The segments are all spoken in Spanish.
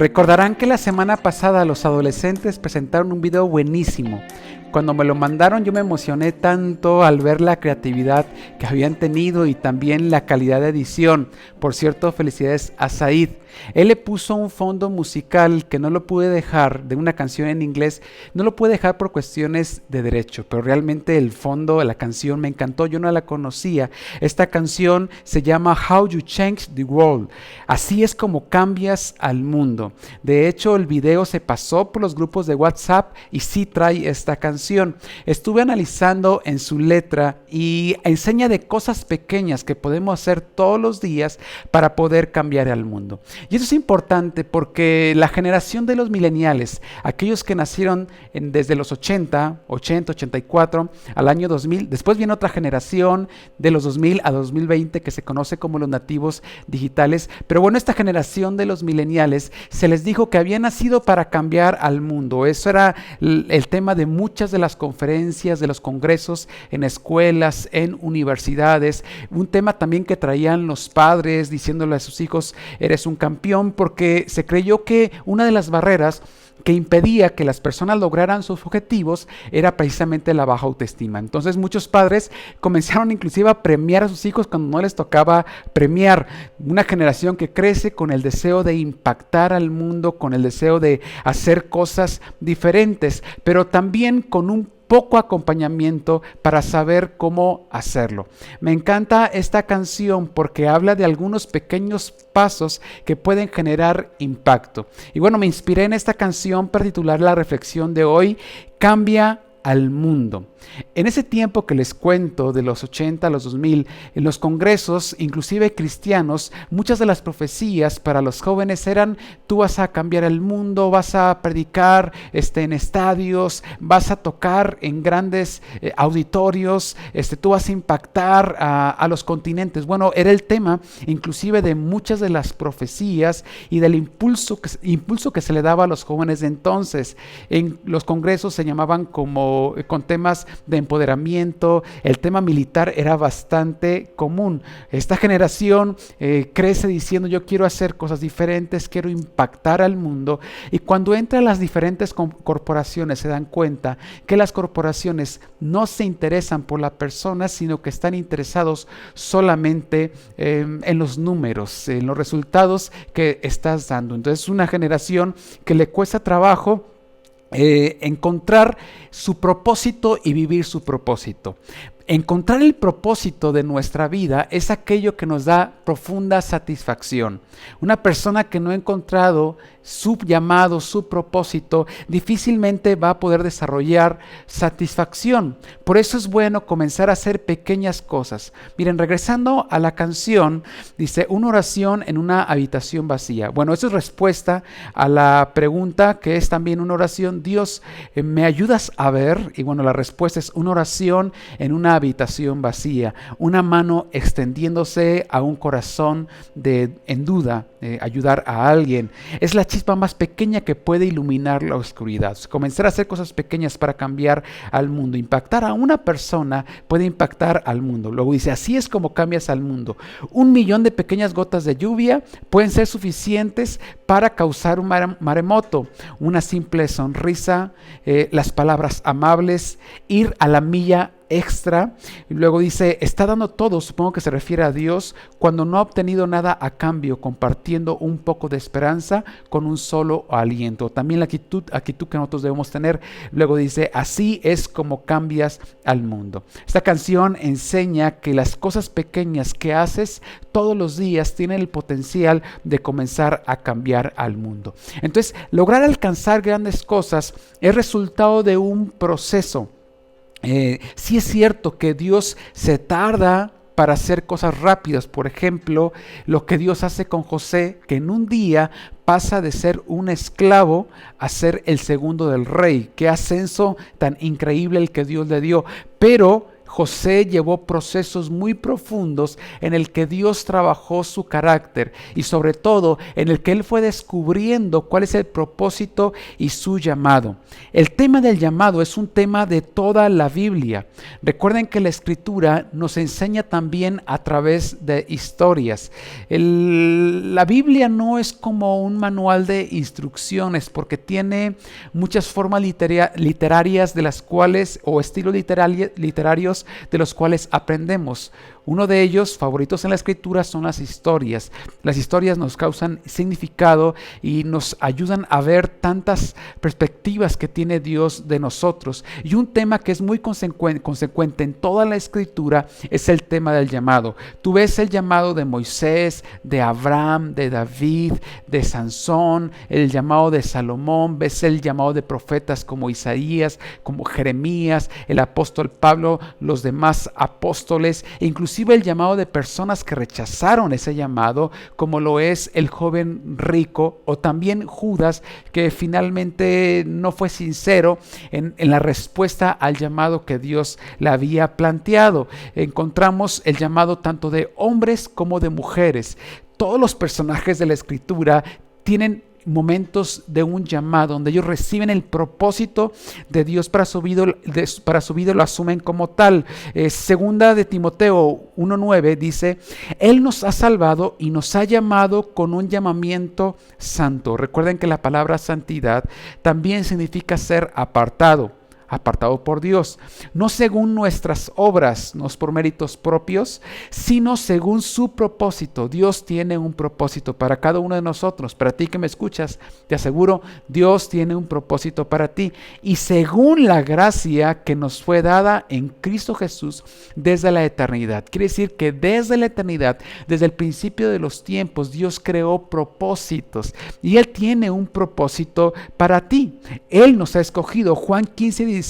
Recordarán que la semana pasada los adolescentes presentaron un video buenísimo. Cuando me lo mandaron yo me emocioné tanto al ver la creatividad que habían tenido y también la calidad de edición. Por cierto, felicidades a Said. Él le puso un fondo musical que no lo pude dejar, de una canción en inglés, no lo pude dejar por cuestiones de derecho, pero realmente el fondo de la canción me encantó, yo no la conocía. Esta canción se llama How You Change the World, así es como cambias al mundo. De hecho, el video se pasó por los grupos de WhatsApp y sí trae esta canción. Estuve analizando en su letra y enseña de cosas pequeñas que podemos hacer todos los días para poder cambiar al mundo. Y eso es importante porque la generación de los millennials, aquellos que nacieron desde los 84 al año 2000, después viene otra generación de los 2000 a 2020 que se conoce como los nativos digitales, pero bueno, esta generación de los millennials se les dijo que había nacido para cambiar al mundo. Eso era el tema de muchas de las conferencias, de los congresos en escuelas, en universidades, un tema también que traían los padres diciéndole a sus hijos, eres un campeón, porque se creyó que una de las barreras que impedía que las personas lograran sus objetivos era precisamente la baja autoestima. Entonces muchos padres comenzaron inclusive a premiar a sus hijos cuando no les tocaba premiar. Una generación que crece con el deseo de impactar al mundo, con el deseo de hacer cosas diferentes, pero también con un poco acompañamiento para saber cómo hacerlo. Me encanta esta canción porque habla de algunos pequeños pasos que pueden generar impacto. Y bueno, me inspiré en esta canción para titular la reflexión de hoy, Cambia al mundo. En ese tiempo que les cuento, de los 80 a los 2000, en los congresos, inclusive cristianos, muchas de las profecías para los jóvenes eran: tú vas a cambiar el mundo, vas a predicar en estadios, vas a tocar en grandes auditorios, tú vas a impactar a los continentes. Bueno, era el tema inclusive de muchas de las profecías y del impulso que se le daba a los jóvenes de entonces. En los congresos se llamaban con temas de empoderamiento, el tema militar era bastante común. Esta generación crece diciendo: yo quiero hacer cosas diferentes, quiero impactar al mundo, y cuando entran las diferentes corporaciones se dan cuenta que las corporaciones no se interesan por la persona, sino que están interesados solamente en los números, en los resultados que estás dando. Entonces es una generación que le cuesta trabajo encontrar su propósito y vivir su propósito. Encontrar el propósito de nuestra vida es aquello que nos da profunda satisfacción. Una persona que no ha encontrado su llamado, su propósito, difícilmente va a poder desarrollar satisfacción. Por eso es bueno comenzar a hacer pequeñas cosas. Miren, regresando a la canción, dice: una oración en una habitación vacía. Bueno, eso es respuesta a la pregunta que es también una oración: Dios, ¿me ayudas a ver? Y bueno, la respuesta es una oración en una habitación vacía, una mano extendiéndose a un corazón en duda, ayudar a alguien. Es la chispa más pequeña que puede iluminar la oscuridad. Comenzar a hacer cosas pequeñas para cambiar al mundo. Impactar a una persona puede impactar al mundo. Luego dice: así es como cambias al mundo. 1,000,000 de pequeñas gotas de lluvia pueden ser suficientes para causar un maremoto. Una simple sonrisa, las palabras amables, ir a la milla extra. Y luego dice: está dando todo, supongo que se refiere a Dios, cuando no ha obtenido nada a cambio, compartiendo un poco de esperanza con un solo aliento. También la actitud que nosotros debemos tener. Luego dice: así es como cambias al mundo. Esta canción enseña que las cosas pequeñas que haces todos los días tienen el potencial de comenzar a cambiar al mundo. Entonces, lograr alcanzar grandes cosas es resultado de un proceso. Sí es cierto que Dios se tarda para hacer cosas rápidas. Por ejemplo, lo que Dios hace con José, que en un día pasa de ser un esclavo a ser el segundo del rey. Qué ascenso tan increíble el que Dios le dio. Pero José llevó procesos muy profundos en el que Dios trabajó su carácter y sobre todo en el que él fue descubriendo cuál es el propósito y su llamado. El tema del llamado es un tema de toda la Biblia. Recuerden que la Escritura nos enseña también a través de historias. La Biblia no es como un manual de instrucciones porque tiene muchas formas literarias de las cuales, o estilos literarios de los cuales aprendemos. Uno de ellos, favoritos en la Escritura, son las historias. Las historias nos causan significado y nos ayudan a ver tantas perspectivas que tiene Dios de nosotros. Y un tema que es muy consecuente en toda la Escritura es el tema del llamado. Tú ves el llamado de Moisés, de Abraham, de David, de Sansón, el llamado de Salomón, ves el llamado de profetas como Isaías, como Jeremías, el apóstol Pablo, los demás apóstoles, e inclusive el llamado de personas que rechazaron ese llamado, como lo es el joven rico o también Judas, que finalmente no fue sincero en la respuesta al llamado que Dios le había planteado. Encontramos el llamado tanto de hombres como de mujeres. Todos los personajes de la Escritura tienen momentos de un llamado donde ellos reciben el propósito de Dios para su vida, lo asumen como tal. Segunda de Timoteo 1:9 dice: Él nos ha salvado y nos ha llamado con un llamamiento santo. Recuerden que la palabra santidad también significa ser apartado por Dios, no según nuestras obras, no por méritos propios, sino según su propósito. Dios tiene un propósito para cada uno de nosotros. Para ti que me escuchas, te aseguro, Dios tiene un propósito para ti. Y según la gracia que nos fue dada en Cristo Jesús desde la eternidad. Quiere decir que desde la eternidad, desde el principio de los tiempos, Dios creó propósitos. Y Él tiene un propósito para ti. Él nos ha escogido. Juan 15:16,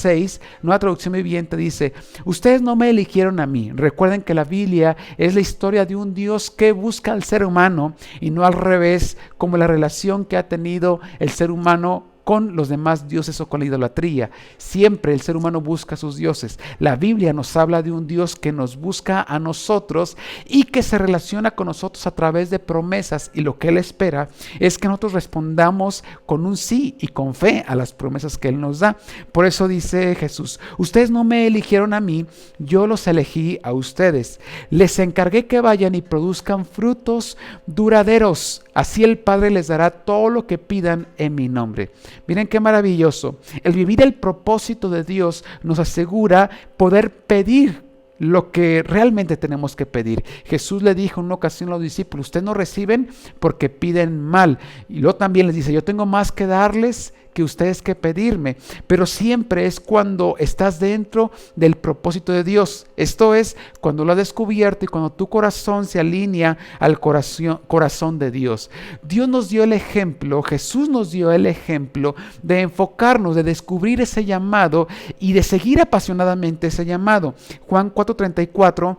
Nueva Traducción Viviente, dice: ustedes no me eligieron a mí. Recuerden que la Biblia es la historia de un Dios que busca al ser humano y no al revés, como la relación que ha tenido el ser humano con los demás dioses o con la idolatría. Siempre el ser humano busca a sus dioses. La Biblia nos habla de un Dios que nos busca a nosotros y que se relaciona con nosotros a través de promesas, y lo que Él espera es que nosotros respondamos con un sí y con fe a las promesas que Él nos da. Por eso dice Jesús: ustedes no me eligieron a mí, yo los elegí a ustedes. Les encargué que vayan y produzcan frutos duraderos. Así el Padre les dará todo lo que pidan en mi nombre. Miren qué maravilloso. El vivir el propósito de Dios nos asegura poder pedir lo que realmente tenemos que pedir. Jesús le dijo en una ocasión a los discípulos: ustedes no reciben porque piden mal. Y luego también les dice: yo tengo más que darles que ustedes que pedirme. Pero siempre es cuando estás dentro del propósito de Dios. Esto es cuando lo has descubierto y cuando tu corazón se alinea al corazón de Dios. Dios nos dio el ejemplo, Jesús nos dio el ejemplo de enfocarnos, de descubrir ese llamado y de seguir apasionadamente ese llamado. Juan 4:34,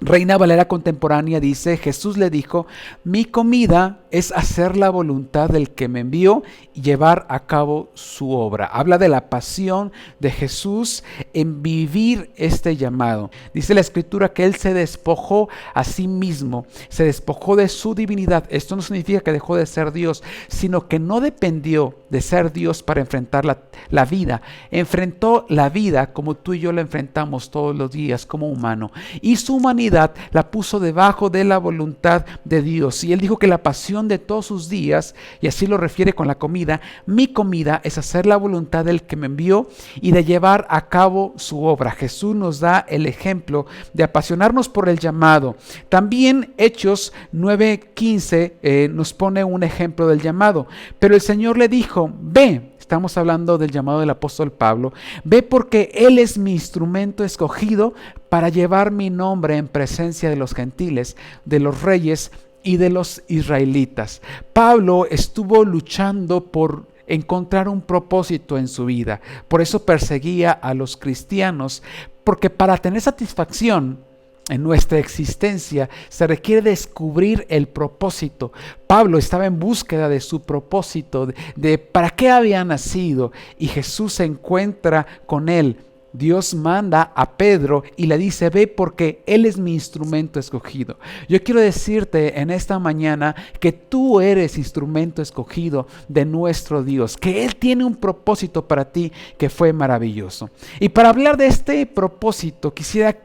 Reina Valera contemporánea, dice: Jesús le dijo: mi comida es hacer la voluntad del que me envió y llevar a cabo su obra. Habla de la pasión de Jesús en vivir este llamado. Dice la Escritura que Él se despojó a sí mismo, se despojó de su divinidad. Esto no significa que dejó de ser Dios, sino que no dependió de ser Dios para enfrentar la vida. Enfrentó la vida como tú y yo la enfrentamos todos los días como humano. Y su humanidad la puso debajo de la voluntad de Dios. Y Él dijo que la pasión de todos sus días, y así lo refiere con la comida: mi comida es hacer la voluntad del que me envió y de llevar a cabo su obra. Jesús nos da el ejemplo de apasionarnos por el llamado. También Hechos 9:15 nos pone un ejemplo del llamado. Pero el Señor le dijo: ve. Estamos hablando del llamado del apóstol Pablo. Ve, porque Él es mi instrumento escogido para llevar mi nombre en presencia de los gentiles, de los reyes y de los israelitas. Pablo estuvo luchando por encontrar un propósito en su vida. Por eso perseguía a los cristianos, porque para tener satisfacción en nuestra existencia se requiere descubrir el propósito. Pablo estaba en búsqueda de su propósito, de para qué había nacido, y Jesús se encuentra con él Dios manda a Pedro y le dice, ve porque Él es mi instrumento escogido. Yo quiero decirte en esta mañana que tú eres instrumento escogido de nuestro Dios, que Él tiene un propósito para ti que fue maravilloso. Y para hablar de este propósito quisiera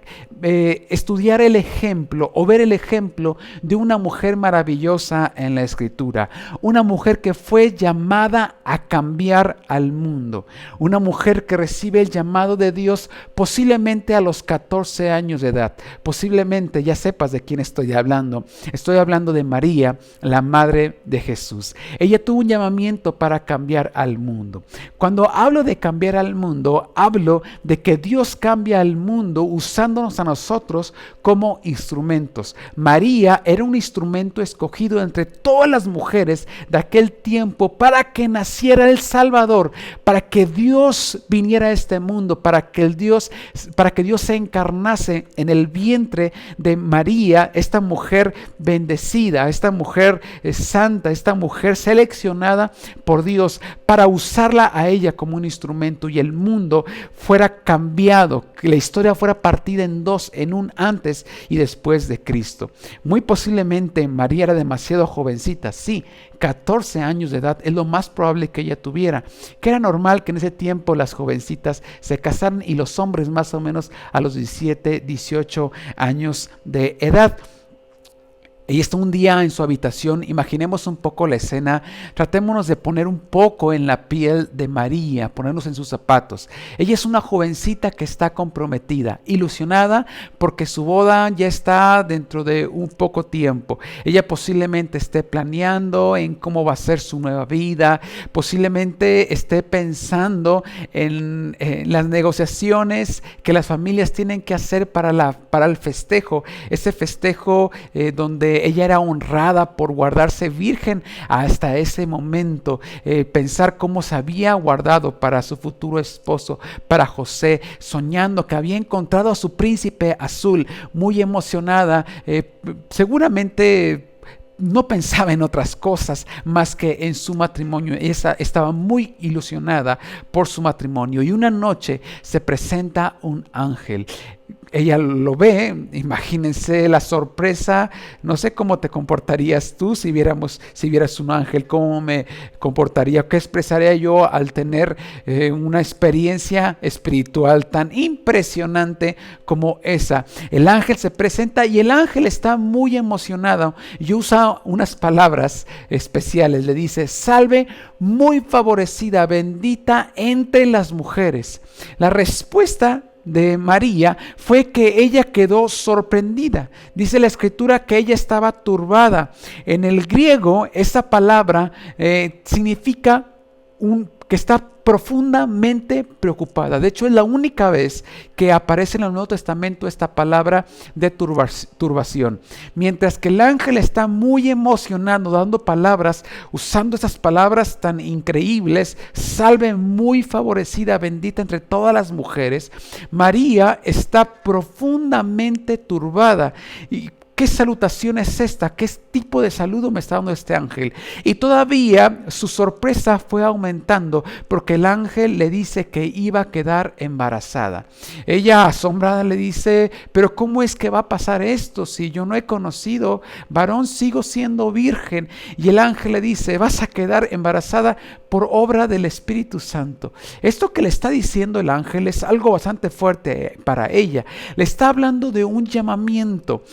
estudiar el ejemplo o ver el ejemplo de una mujer maravillosa en la Escritura. Una mujer que fue llamada a cambiar al mundo. Una mujer que recibe el llamado de Dios posiblemente a los 14 años de edad. Posiblemente ya sepas de quién estoy hablando. Estoy hablando de María, la madre de Jesús. Ella tuvo un llamamiento para cambiar al mundo. Cuando hablo de cambiar al mundo, hablo de que Dios cambia al mundo usándonos a nosotros como instrumentos. María era un instrumento escogido entre todas las mujeres de aquel tiempo para que naciera el Salvador, para que Dios viniera a este mundo, para que Dios se encarnase en el vientre de María, esta mujer bendecida, esta mujer santa, esta mujer seleccionada por Dios para usarla a ella como un instrumento y el mundo fuera cambiado, que la historia fuera partida en dos, en un antes y después de Cristo. Muy posiblemente María era demasiado jovencita, sí, 14 años de edad es lo más probable que ella tuviera, que era normal que en ese tiempo las jovencitas se casaran y los hombres más o menos a los 17, 18 años de edad. Ella está un día en su habitación, imaginemos un poco la escena, tratémonos de poner un poco en la piel de María, ponernos en sus zapatos. Ella es una jovencita que está comprometida, ilusionada porque su boda ya está dentro de un poco tiempo. Ella posiblemente esté planeando en cómo va a ser su nueva vida, posiblemente esté pensando en las negociaciones que las familias tienen que hacer para el festejo, ese festejo donde ella era honrada por guardarse virgen hasta ese momento, pensar cómo se había guardado para su futuro esposo, para José, soñando que había encontrado a su príncipe azul, muy emocionada, seguramente no pensaba en otras cosas más que en su matrimonio. Ella estaba muy ilusionada por su matrimonio y una noche se presenta un ángel. Ella lo ve, imagínense la sorpresa, no sé cómo te comportarías tú si vieras un ángel, cómo me comportaría, qué expresaría yo al tener una experiencia espiritual tan impresionante como esa. El ángel se presenta y el ángel está muy emocionado y usa unas palabras especiales, le dice, salve muy favorecida, bendita entre las mujeres. La respuesta de María fue que ella quedó sorprendida. Dice la escritura que ella estaba turbada. En el griego esa palabra significa que está profundamente preocupada. De hecho es la única vez que aparece en el Nuevo Testamento esta palabra de turbación. Mientras que el ángel está muy emocionado dando palabras, usando esas palabras tan increíbles, salve muy favorecida, bendita entre todas las mujeres, María está profundamente turbada. Y ¿qué salutación es esta? ¿Qué tipo de saludo me está dando este ángel? Y todavía su sorpresa fue aumentando porque el ángel le dice que iba a quedar embarazada. Ella asombrada le dice, pero ¿cómo es que va a pasar esto si yo no he conocido varón, sigo siendo virgen? Y el ángel le dice, vas a quedar embarazada por obra del Espíritu Santo. Esto que le está diciendo el ángel es algo bastante fuerte para ella. Le está hablando de un llamamiento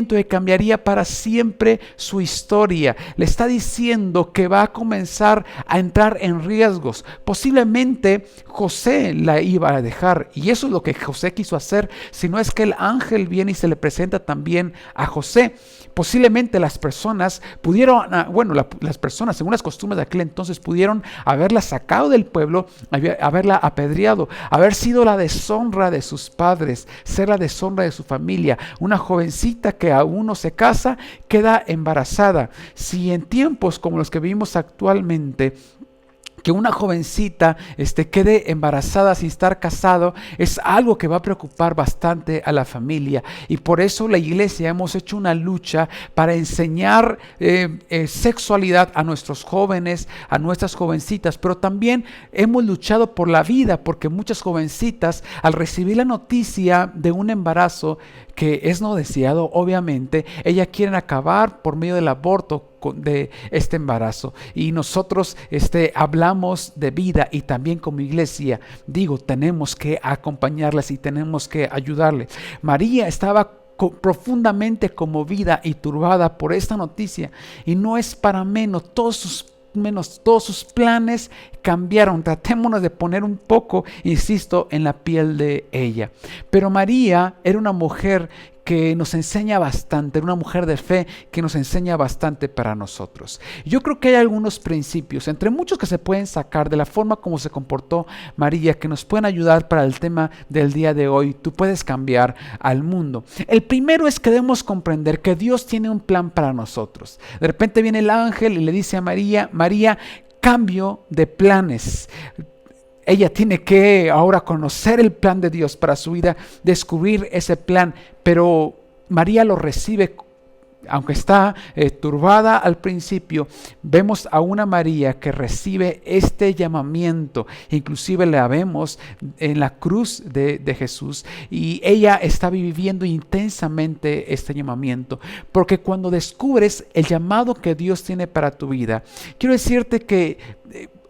que cambiaría para siempre su historia. Le está diciendo que va a comenzar a entrar en riesgos. Posiblemente José la iba a dejar y eso es lo que José quiso hacer, si no es que el ángel viene y se le presenta también a José. Posiblemente las personas pudieron, las personas según las costumbres de aquel entonces pudieron haberla sacado del pueblo, haberla apedreado, haber sido la deshonra de sus padres, ser la deshonra de su familia. Una jovencita que aún no se casa queda embarazada. Si en tiempos como los que vivimos actualmente que una jovencita quede embarazada sin estar casado es algo que va a preocupar bastante a la familia, y por eso la iglesia hemos hecho una lucha para enseñar sexualidad a nuestros jóvenes, a nuestras jovencitas, pero también hemos luchado por la vida, porque muchas jovencitas al recibir la noticia de un embarazo que es no deseado, obviamente, ellas quieren acabar por medio del aborto de este embarazo, y nosotros hablamos de vida, y también como iglesia tenemos que acompañarlas y tenemos que ayudarles. María estaba profundamente conmovida y turbada por esta noticia, y no es para menos, todos sus planes cambiaron. Tratémonos de poner un poco, insisto, en la piel de ella. Pero María era una mujer que nos enseña bastante, una mujer de fe que nos enseña bastante para nosotros. Yo creo que hay algunos principios, entre muchos, que se pueden sacar de la forma como se comportó María, que nos pueden ayudar para el tema del día de hoy. Tú puedes cambiar al mundo. El primero es que debemos comprender que Dios tiene un plan para nosotros. De repente viene el ángel y le dice a María: María, cambio de planes. Ella tiene que ahora conocer el plan de Dios para su vida, descubrir ese plan, pero María lo recibe, aunque está turbada al principio. Vemos a una María que recibe este llamamiento, inclusive la vemos en la cruz de Jesús, y ella está viviendo intensamente este llamamiento, porque cuando descubres el llamado que Dios tiene para tu vida, quiero decirte que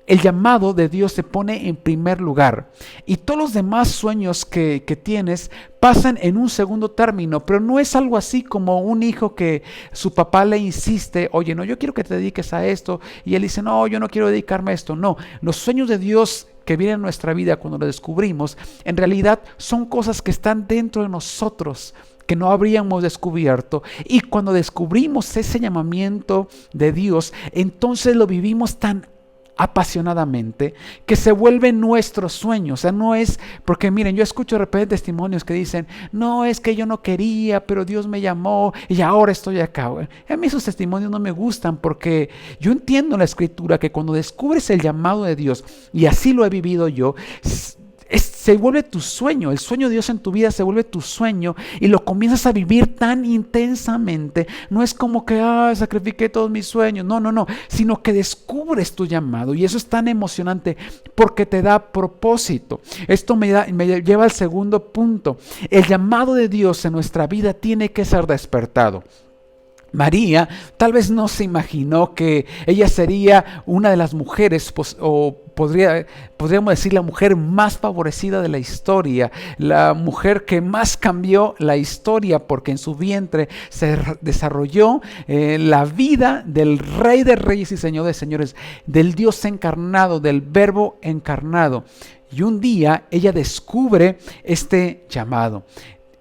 el llamado de Dios se pone en primer lugar, y todos los demás sueños que tienes pasan en un segundo término. Pero no es algo así como un hijo que su papá le insiste: oye, no, yo quiero que te dediques a esto, y él dice: no, yo no quiero dedicarme a esto. No, los sueños de Dios que vienen en nuestra vida, cuando los descubrimos, en realidad son cosas que están dentro de nosotros, que no habríamos descubierto. Y cuando descubrimos ese llamamiento de Dios, entonces lo vivimos tan apasionadamente que se vuelve nuestro sueño. O sea, no es porque, miren, yo escucho de repente testimonios que dicen: no, es que yo no quería, pero Dios me llamó y ahora estoy acá. Bueno, a mí esos testimonios no me gustan, porque yo entiendo en la escritura que cuando descubres el llamado de Dios, y así lo he vivido yo, se vuelve tu sueño. El sueño de Dios en tu vida se vuelve tu sueño, y lo comienzas a vivir tan intensamente. No es como que sacrifiqué todos mis sueños, no, sino que descubres tu llamado, y eso es tan emocionante porque te da propósito. Esto me lleva al segundo punto. El llamado de Dios en nuestra vida tiene que ser despertado. María tal vez no se imaginó que ella sería una de las mujeres, o podríamos decir la mujer más favorecida de la historia, la mujer que más cambió la historia, porque en su vientre se desarrolló la vida del Rey de Reyes y Señor de Señores, del Dios encarnado, del Verbo encarnado. Y un día ella descubre este llamado.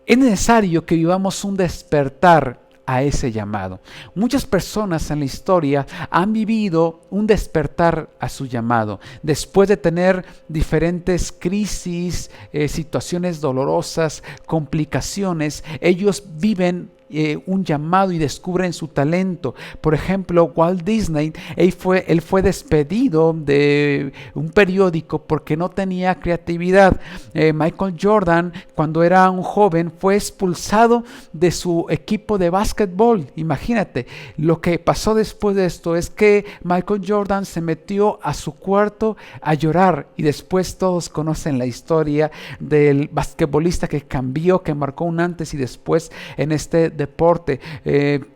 Es necesario que vivamos un despertar a ese llamado. Muchas personas en la historia han vivido un despertar a su llamado. Después de tener diferentes crisis, situaciones dolorosas, complicaciones, ellos viven un llamado y descubren su talento. Por ejemplo, Walt Disney, él fue despedido de un periódico porque no tenía creatividad. Michael Jordan, cuando era un joven, fue expulsado de su equipo de básquetbol. Imagínate, lo que pasó después de esto es que Michael Jordan se metió a su cuarto a llorar, y después todos conocen la historia del basquetbolista que cambió, que marcó un antes y después en este deporte.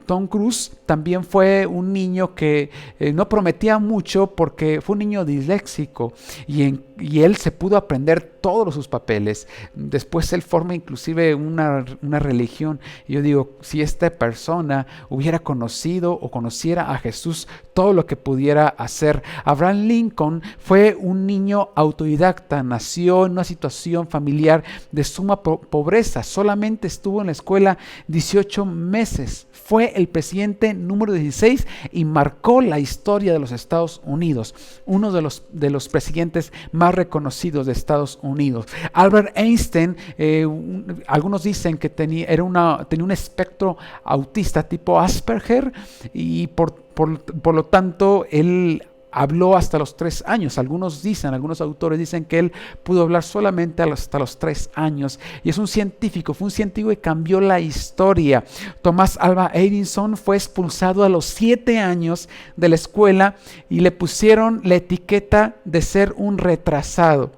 Tom Cruise también fue un niño que no prometía mucho, porque fue un niño disléxico, y él se pudo aprender todos sus papeles. Después él forma inclusive una religión. Y yo digo, si esta persona hubiera conocido o conociera a Jesús, todo lo que pudiera hacer. Abraham Lincoln fue un niño autodidacta, nació en una situación familiar de suma pobreza, solamente estuvo en la escuela 18 meses. Fue el presidente número 16 y marcó la historia de los Estados Unidos, uno de los presidentes más reconocidos de Estados Unidos. Albert Einstein, algunos dicen que tenía un espectro autista tipo Asperger, y por lo tanto él habló hasta los 3 años. Algunos autores dicen que él pudo hablar solamente hasta los 3 años. Y es un científico, fue un científico que cambió la historia. Thomas Alva Edison fue expulsado a los 7 años de la escuela y le pusieron la etiqueta de ser un retrasado.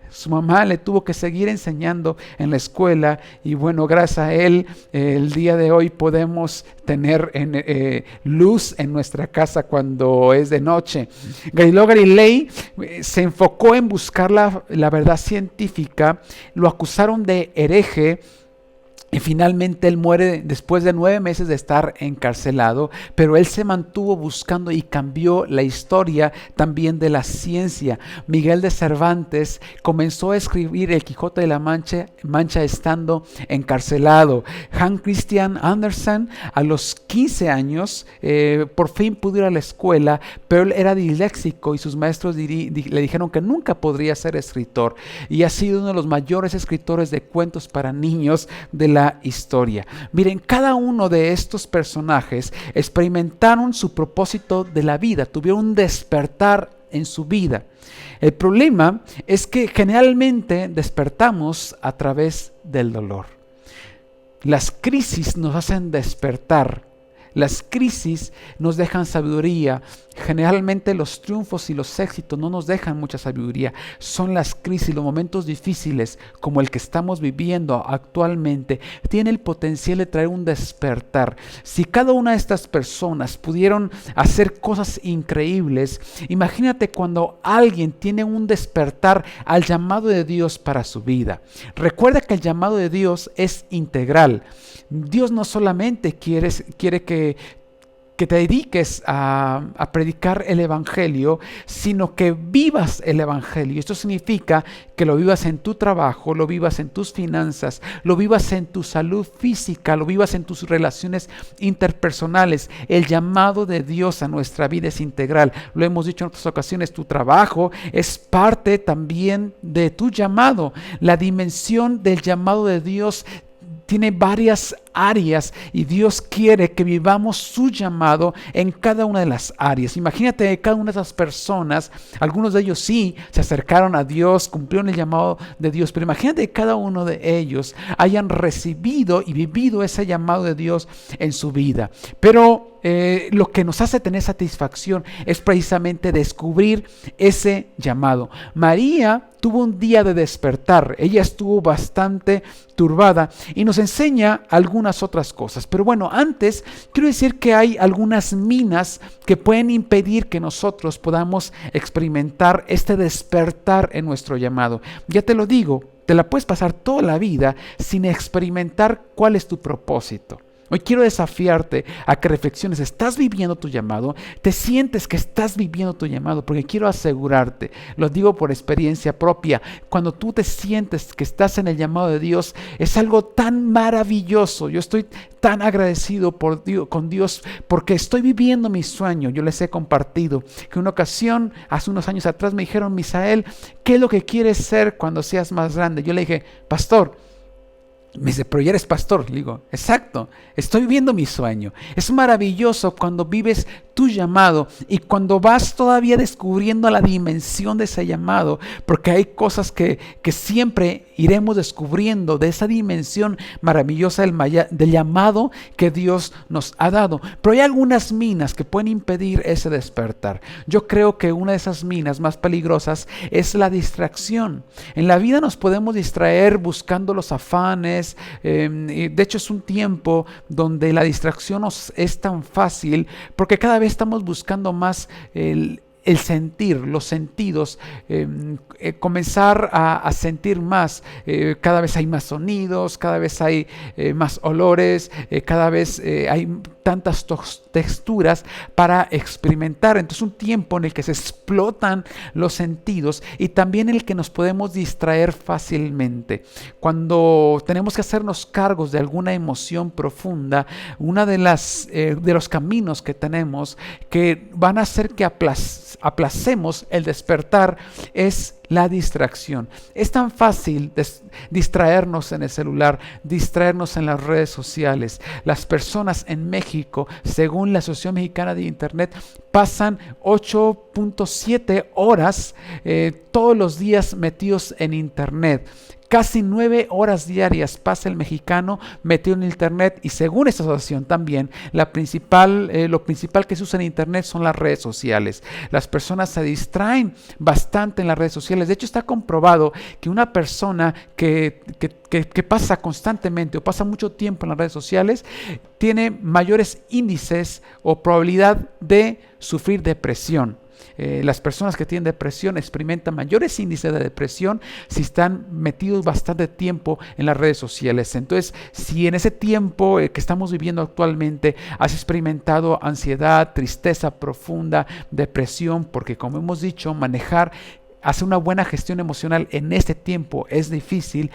Su mamá le tuvo que seguir enseñando en la escuela y bueno, gracias a él, el día de hoy podemos tener luz en nuestra casa cuando es de noche. Galileo Galilei se enfocó en buscar la verdad científica, lo acusaron de hereje. Y finalmente él muere después de 9 meses de estar encarcelado, pero él se mantuvo buscando y cambió la historia también de la ciencia. Miguel de Cervantes comenzó a escribir El Quijote de la Mancha estando encarcelado. Hans Christian Andersen a los 15 años por fin pudo ir a la escuela, pero él era disléxico y sus maestros le dijeron que nunca podría ser escritor. Y ha sido uno de los mayores escritores de cuentos para niños de la historia. Miren, cada uno de estos personajes experimentaron su propósito de la vida, tuvieron un despertar en su vida. El problema es que generalmente despertamos a través del dolor. Las crisis nos hacen despertar. Las crisis nos dejan sabiduría. Generalmente los triunfos y los éxitos no nos dejan mucha sabiduría. Son las crisis, los momentos difíciles como el que estamos viviendo actualmente, tienen el potencial de traer un despertar. Si cada una de estas personas pudieron hacer cosas increíbles, imagínate cuando alguien tiene un despertar al llamado de Dios para su vida. Recuerda que el llamado de Dios es integral. Dios no solamente quiere que te dediques a predicar el Evangelio, sino que vivas el Evangelio. Esto significa que lo vivas en tu trabajo, lo vivas en tus finanzas, lo vivas en tu salud física, lo vivas en tus relaciones interpersonales. El llamado de Dios a nuestra vida es integral. Lo hemos dicho en otras ocasiones, tu trabajo es parte también de tu llamado. La dimensión del llamado de Dios tiene varias áreas y Dios quiere que vivamos su llamado en cada una de las áreas. Imagínate cada una de esas personas, algunos de ellos sí se acercaron a Dios, cumplieron el llamado de Dios, pero imagínate que cada uno de ellos hayan recibido y vivido ese llamado de Dios en su vida. Pero lo que nos hace tener satisfacción es precisamente descubrir ese llamado. María tuvo un día de despertar, ella estuvo bastante turbada y nos enseña algunas otras cosas. Pero bueno, antes quiero decir que hay algunas minas que pueden impedir que nosotros podamos experimentar este despertar en nuestro llamado. Ya te lo digo, te la puedes pasar toda la vida sin experimentar cuál es tu propósito. Hoy quiero desafiarte a que reflexiones. ¿Estás viviendo tu llamado? ¿Te sientes que estás viviendo tu llamado? Porque quiero asegurarte, lo digo por experiencia propia, cuando tú te sientes que estás en el llamado de Dios, es algo tan maravilloso. Yo estoy tan agradecido con Dios porque estoy viviendo mi sueño. Yo les he compartido que una ocasión, hace unos años atrás, me dijeron: Misael, ¿qué es lo que quieres ser cuando seas más grande? Yo le dije: pastor. Me dice: pero ya eres pastor. Le digo: exacto, estoy viviendo mi sueño. Es maravilloso cuando vives tu llamado y cuando vas todavía descubriendo la dimensión de ese llamado, porque hay cosas que siempre iremos descubriendo de esa dimensión maravillosa del llamado que Dios nos ha dado. Pero hay algunas minas que pueden impedir ese despertar. Yo creo que una de esas minas más peligrosas es la distracción. En la vida nos podemos distraer buscando los afanes. De hecho, es un tiempo donde la distracción nos es tan fácil porque cada vez estamos buscando más el sentir, los sentidos, comenzar a sentir más. Cada vez hay más sonidos, cada vez hay más olores, cada vez hay tantas texturas para experimentar. Entonces, un tiempo en el que se explotan los sentidos y también en el que nos podemos distraer fácilmente. Cuando tenemos que hacernos cargos de alguna emoción profunda, una de los caminos que tenemos que van a hacer que aplacemos el despertar es la distracción. Es tan fácil distraernos en el celular, distraernos en las redes sociales. Las personas en México, según la Asociación Mexicana de Internet, pasan 8.7 horas todos los días metidos en Internet. Casi 9 horas diarias pasa el mexicano metido en Internet, y según esta asociación también, lo principal que se usa en Internet son las redes sociales. Las personas se distraen bastante en las redes sociales. De hecho, está comprobado que una persona que pasa constantemente o pasa mucho tiempo en las redes sociales tiene mayores índices o probabilidad de sufrir depresión. Las personas que tienen depresión experimentan mayores índices de depresión si están metidos bastante tiempo en las redes sociales. Entonces, si en ese tiempo que estamos viviendo actualmente has experimentado ansiedad, tristeza profunda, depresión, porque como hemos dicho, hacer una buena gestión emocional en este tiempo es difícil,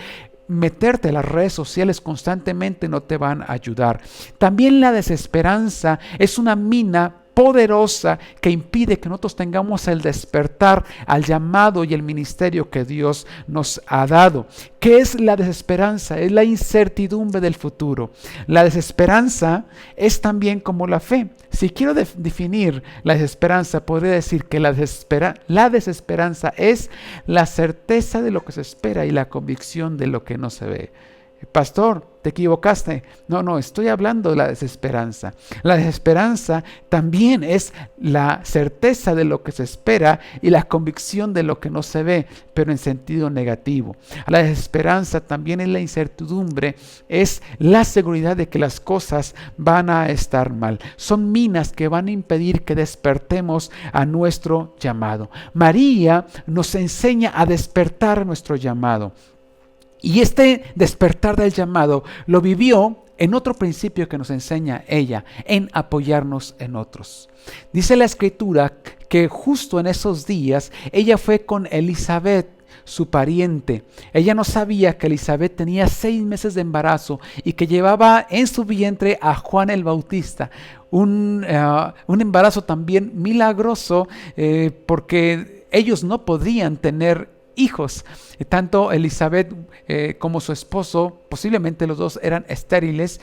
meterte a las redes sociales constantemente no te van a ayudar. También la desesperanza es una mina poderosa que impide que nosotros tengamos el despertar al llamado y el ministerio que Dios nos ha dado. ¿Qué es la desesperanza? Es la incertidumbre del futuro. La desesperanza es también como la fe. Si quiero definir la desesperanza, podría decir que la desesperanza es la certeza de lo que se espera y la convicción de lo que no se ve. Pastor, te equivocaste. No, estoy hablando de la desesperanza. La desesperanza también es la certeza de lo que se espera y la convicción de lo que no se ve, pero en sentido negativo. La desesperanza también es la incertidumbre, es la seguridad de que las cosas van a estar mal. Son minas que van a impedir que despertemos a nuestro llamado. María nos enseña a despertar nuestro llamado. Y este despertar del llamado lo vivió en otro principio que nos enseña ella, en apoyarnos en otros. Dice la Escritura que justo en esos días ella fue con Elizabeth, su pariente. Ella no sabía que Elizabeth tenía 6 meses de embarazo y que llevaba en su vientre a Juan el Bautista. Un embarazo también milagroso porque ellos no podían tener hijos. Tanto Elizabeth como su esposo, posiblemente los dos eran estériles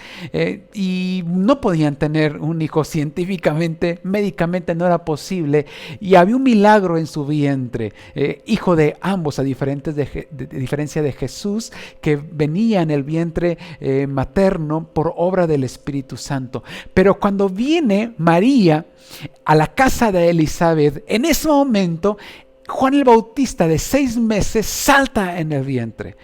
y no podían tener un hijo científicamente, médicamente no era posible, y había un milagro en su vientre, hijo de ambos, a diferencia de Jesús, que venía en el vientre materno por obra del Espíritu Santo. Pero cuando viene María a la casa de Elizabeth, en ese momento Juan el Bautista de 6 meses salta en el vientre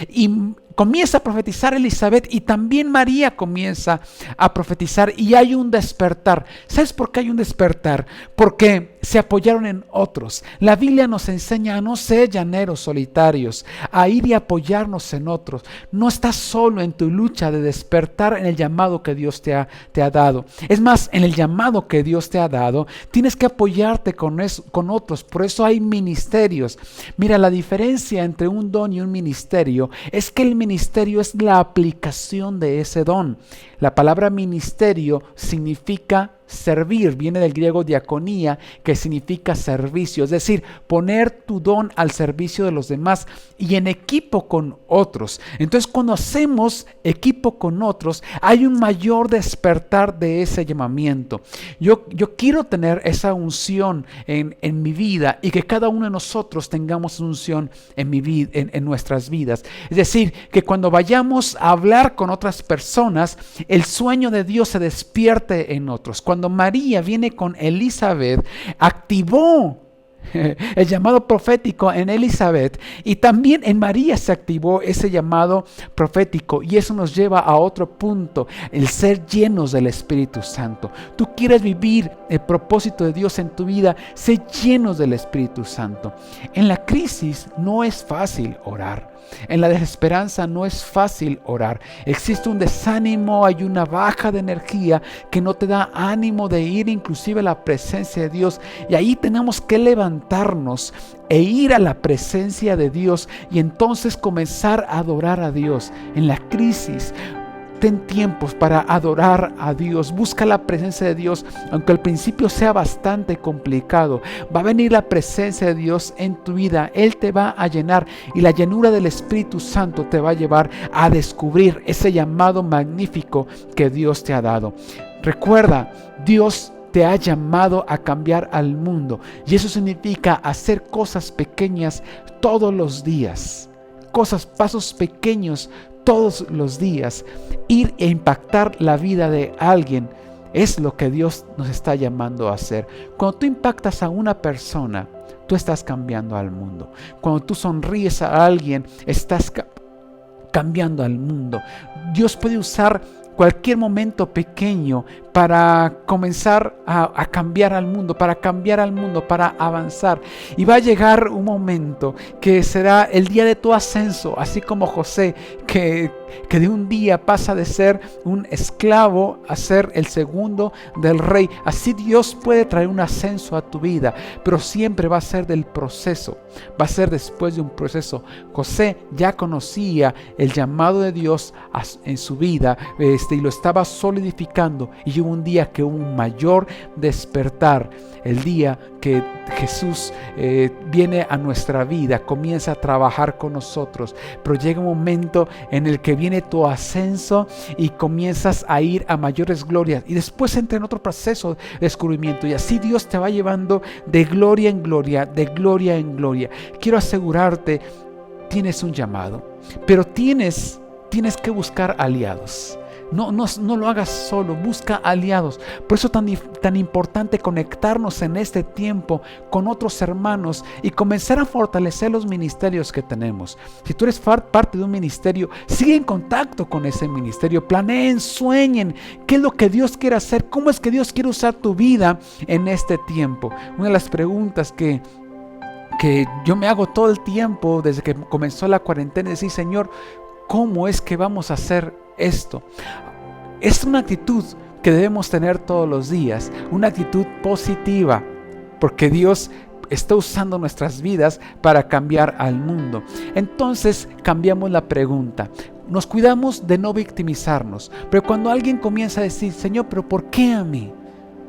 y comienza a profetizar Elizabeth, y también María comienza a profetizar, y hay un despertar. ¿Sabes por qué hay un despertar? Porque se apoyaron en otros. La Biblia nos enseña a no ser llaneros solitarios, a ir y apoyarnos en otros. No estás solo en tu lucha de despertar en el llamado que Dios te ha dado. Es más, en el llamado que Dios te ha dado, tienes que apoyarte con otros. Por eso hay ministerios. Mira, la diferencia entre un don y un ministerio es que el ministerio es la aplicación de ese don. La palabra ministerio significa servir, viene del griego diaconía, que significa servicio, es decir, poner tu don al servicio de los demás y en equipo con otros. Entonces, cuando hacemos equipo con otros, hay un mayor despertar de ese llamamiento. Yo quiero tener esa unción en mi vida, y que cada uno de nosotros tengamos unción en nuestras vidas. Es decir, que cuando vayamos a hablar con otras personas, el sueño de Dios se despierte en otros. Cuando María viene con Elizabeth, activó el llamado profético en Elizabeth, y también en María se activó ese llamado profético, y eso nos lleva a otro punto: el ser llenos del Espíritu Santo. Tú quieres vivir el propósito de Dios en tu vida, sé llenos del Espíritu Santo. En la crisis no es fácil orar. En la desesperanza no es fácil orar. Existe un desánimo, hay una baja de energía que no te da ánimo de ir inclusive a la presencia de Dios. Y ahí tenemos que levantarnos e ir a la presencia de Dios, y entonces comenzar a adorar a Dios en la crisis. ten tiempos para adorar a Dios. Busca la presencia de Dios, aunque al principio sea bastante complicado. Va a venir la presencia de Dios en tu vida. Él te va a llenar y la llenura del Espíritu Santo te va a llevar a descubrir ese llamado magnífico que Dios te ha dado. Recuerda, Dios te ha llamado a cambiar al mundo, y eso significa hacer cosas pequeñas todos los días, pasos pequeños todos los días. Ir e impactar la vida de alguien es lo que Dios nos está llamando a hacer. Cuando tú impactas a una persona, tú estás cambiando al mundo. Cuando tú sonríes a alguien, estás cambiando al mundo. Dios puede usar cualquier momento pequeño para comenzar a cambiar al mundo, para avanzar. Y va a llegar un momento que será el día de tu ascenso, así como José, que de un día pasa de ser un esclavo a ser el segundo del rey. Así Dios puede traer un ascenso a tu vida, pero siempre va a ser del proceso, va a ser después de un proceso. José ya conocía el llamado de Dios en su vida, y lo estaba solidificando, y hubo un día que hubo un mayor despertar, el día que Jesús viene a nuestra vida, comienza a trabajar con nosotros, pero llega un momento en el que viene tu ascenso y comienzas a ir a mayores glorias, y después entra en otro proceso de descubrimiento, y así Dios te va llevando de gloria en gloria, de gloria en gloria. Quiero asegurarte, tienes un llamado, pero tienes que buscar aliados. No lo hagas solo, busca aliados. Por eso tan importante conectarnos en este tiempo con otros hermanos y comenzar a fortalecer los ministerios que tenemos. Si tú eres parte de un ministerio, sigue en contacto con ese ministerio, planeen, sueñen qué es lo que Dios quiere hacer, cómo es que Dios quiere usar tu vida en este tiempo. Una de las preguntas que yo me hago todo el tiempo desde que comenzó la cuarentena es decir, Señor, ¿cómo es que vamos a hacer esto? Es una actitud que debemos tener todos los días, una actitud positiva, porque Dios está usando nuestras vidas para cambiar al mundo. Entonces cambiamos la pregunta. Nos cuidamos de no victimizarnos, pero cuando alguien comienza a decir, Señor, ¿pero por qué a mí?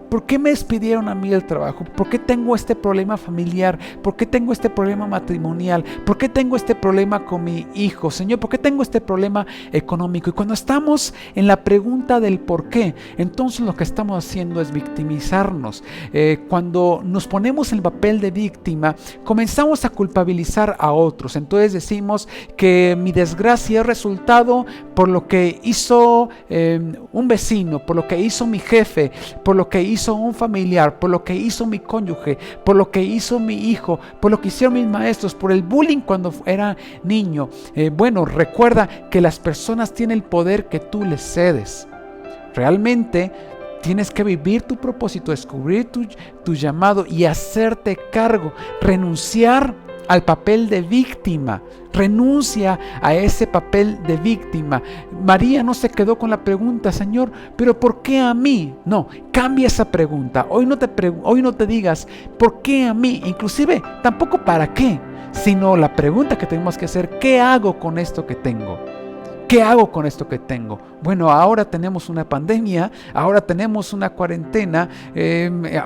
¿Por qué me despidieron a mí del trabajo? ¿Por qué tengo este problema familiar? ¿Por qué tengo este problema matrimonial? ¿Por qué tengo este problema con mi hijo? Señor, ¿por qué tengo este problema económico? Y cuando estamos en la pregunta del por qué, entonces lo que estamos haciendo es victimizarnos. Cuando nos ponemos en el papel de víctima, comenzamos a culpabilizar a otros. Entonces decimos que mi desgracia es resultado por lo que hizo un vecino, por lo que hizo mi jefe, por lo que hizo un familiar, por lo que hizo mi cónyuge, por lo que hizo mi hijo, por lo que hicieron mis maestros, por el bullying cuando era niño. Bueno, recuerda que las personas tienen el poder que tú les cedes. Realmente tienes que vivir tu propósito, descubrir tu llamado y hacerte cargo, renunciar al papel de víctima. Renuncia a ese papel de víctima. María no se quedó con la pregunta, Señor, ¿pero por qué a mí? No, cambia esa pregunta. Hoy no te digas, ¿por qué a mí? Inclusive, tampoco para qué, sino la pregunta que tenemos que hacer, ¿qué hago con esto que tengo? ¿Qué hago con esto que tengo? Bueno, ahora tenemos una pandemia, ahora tenemos una cuarentena,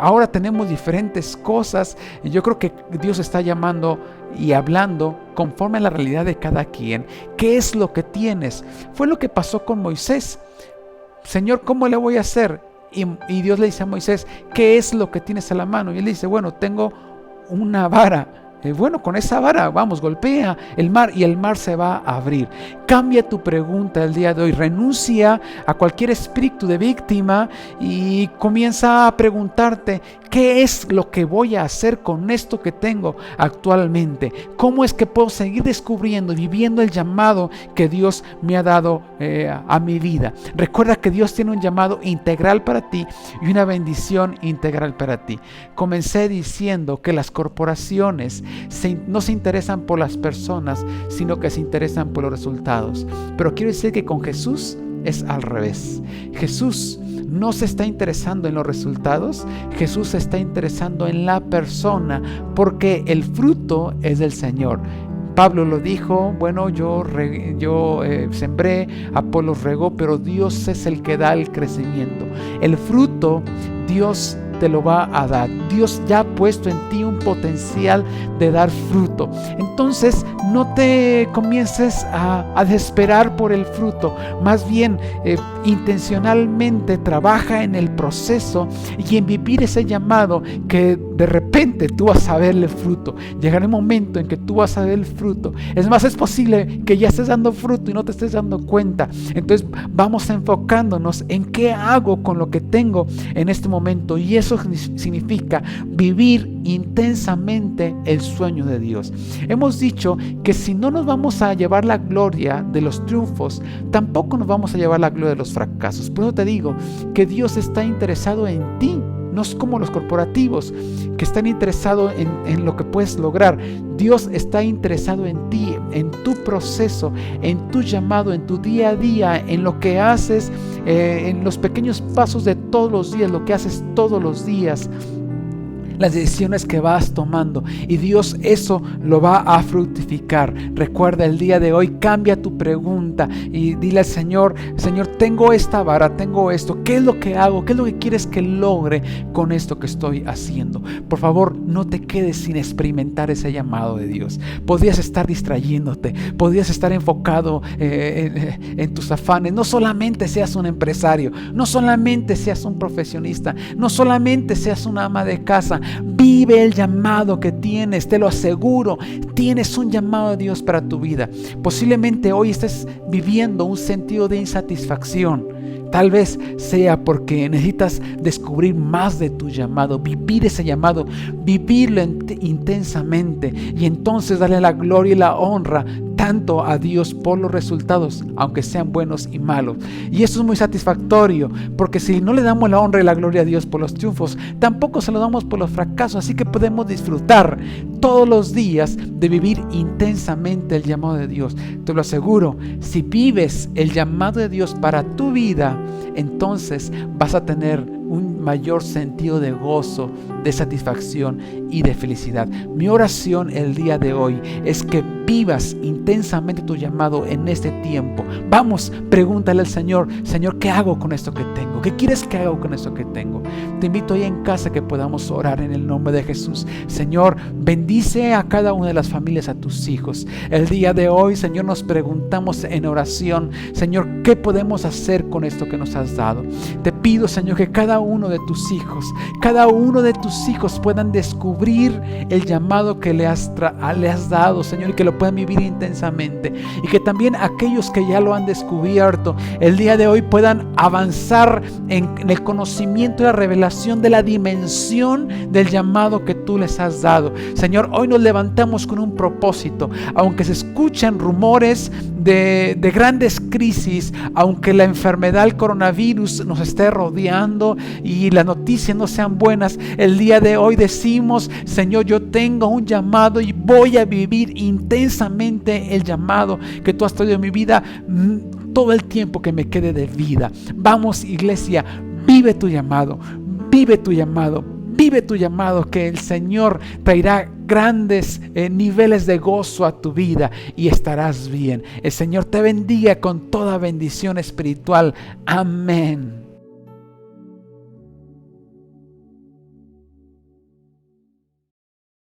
ahora tenemos diferentes cosas. Y yo creo que Dios está llamando y hablando conforme a la realidad de cada quien. ¿Qué es lo que tienes? Fue lo que pasó con Moisés. Señor, ¿cómo le voy a hacer? Y Dios le dice a Moisés, ¿qué es lo que tienes a la mano? Y él dice, bueno, tengo una vara. Bueno, con esa vara, vamos, golpea el mar y el mar se va a abrir. Cambia tu pregunta el día de hoy. Renuncia a cualquier espíritu de víctima y comienza a preguntarte, ¿qué es lo que voy a hacer con esto que tengo actualmente? ¿Cómo es que puedo seguir descubriendo y viviendo el llamado que Dios me ha dado a mi vida? Recuerda que Dios tiene un llamado integral para ti y una bendición integral para ti. Comencé diciendo que las corporaciones no se interesan por las personas, sino que se interesan por los resultados. Pero quiero decir que con Jesús es al revés. Jesús no se está interesando en los resultados, Jesús se está interesando en la persona, porque el fruto es del Señor. Pablo lo dijo, bueno, yo sembré, Apolos regó, pero Dios es el que da el crecimiento. El fruto, Dios te lo va a dar. Dios ya ha puesto en ti un potencial de dar fruto. Entonces, no te comiences a desesperar por el fruto. Más bien, intencionalmente trabaja en el proceso y en vivir ese llamado, que de repente tú vas a ver el fruto. Llegará el momento en que tú vas a ver el fruto. Es más, es posible que ya estés dando fruto y no te estés dando cuenta. Entonces, vamos enfocándonos en qué hago con lo que tengo en este momento, y eso significa vivir intensamente el sueño de Dios. Hemos dicho que si no nos vamos a llevar la gloria de los triunfos, tampoco nos vamos a llevar la gloria de los fracasos. Por eso te digo que Dios está interesado en ti. No es como los corporativos que están interesados en lo que puedes lograr. Dios está interesado en ti, en tu proceso, en tu llamado, en tu día a día, en lo que haces, en los pequeños pasos de todos los días, lo que haces todos los días, las decisiones que vas tomando, y Dios eso lo va a fructificar. Recuerda, el día de hoy cambia tu pregunta y dile al Señor: Señor, tengo esta vara, tengo esto, ¿qué es lo que hago? ¿Qué es lo que quieres que logre con esto que estoy haciendo? Por favor, no te quedes sin experimentar ese llamado de Dios. Podrías estar distrayéndote, podrías estar enfocado en tus afanes. No solamente seas un empresario, no solamente seas un profesionista, no solamente seas una ama de casa. Vive el llamado que tienes, te lo aseguro. Tienes un llamado de Dios para tu vida. Posiblemente hoy estés viviendo un sentido de insatisfacción. Tal vez sea porque necesitas descubrir más de tu llamado, vivir ese llamado, vivirlo intensamente, y entonces darle la gloria y la honra tanto a Dios por los resultados, aunque sean buenos y malos. Y eso es muy satisfactorio, porque si no le damos la honra y la gloria a Dios por los triunfos, tampoco se lo damos por los fracasos. Así que podemos disfrutar todos los días de vivir intensamente el llamado de Dios. Te lo aseguro, si vives el llamado de Dios para tu vida, entonces vas a tener un mayor sentido de gozo, de satisfacción y de felicidad. Mi oración el día de hoy es que vivas intensamente tu llamado en este tiempo. Vamos, pregúntale al Señor: Señor, ¿qué hago con esto que tengo? ¿Qué quieres que haga con esto que tengo? Te invito ahí en casa que podamos orar en el nombre de Jesús. Señor, bendice a cada una de las familias, a tus hijos. El día de hoy, Señor, nos preguntamos en oración: Señor, ¿qué podemos hacer con esto que nos has dado? Te pido, Señor, que cada uno de tus hijos puedan descubrir el llamado que le has dado, Señor, y que lo puedan vivir intensamente, y que también aquellos que ya lo han descubierto el día de hoy puedan avanzar en el conocimiento y la revelación de la dimensión del llamado que tú les has dado. Señor, hoy nos levantamos con un propósito, aunque se escuchan rumores de grandes crisis, aunque la enfermedad, el coronavirus nos esté rodeando y las noticias no sean buenas, el día de hoy decimos: Señor, yo tengo un llamado y voy a vivir intensamente el llamado que tú has traído en mi vida todo el tiempo que me quede de vida. Vamos, iglesia, vive tu llamado, vive tu llamado. Vive tu llamado, que el Señor traerá grandes niveles de gozo a tu vida y estarás bien. El Señor te bendiga con toda bendición espiritual. Amén.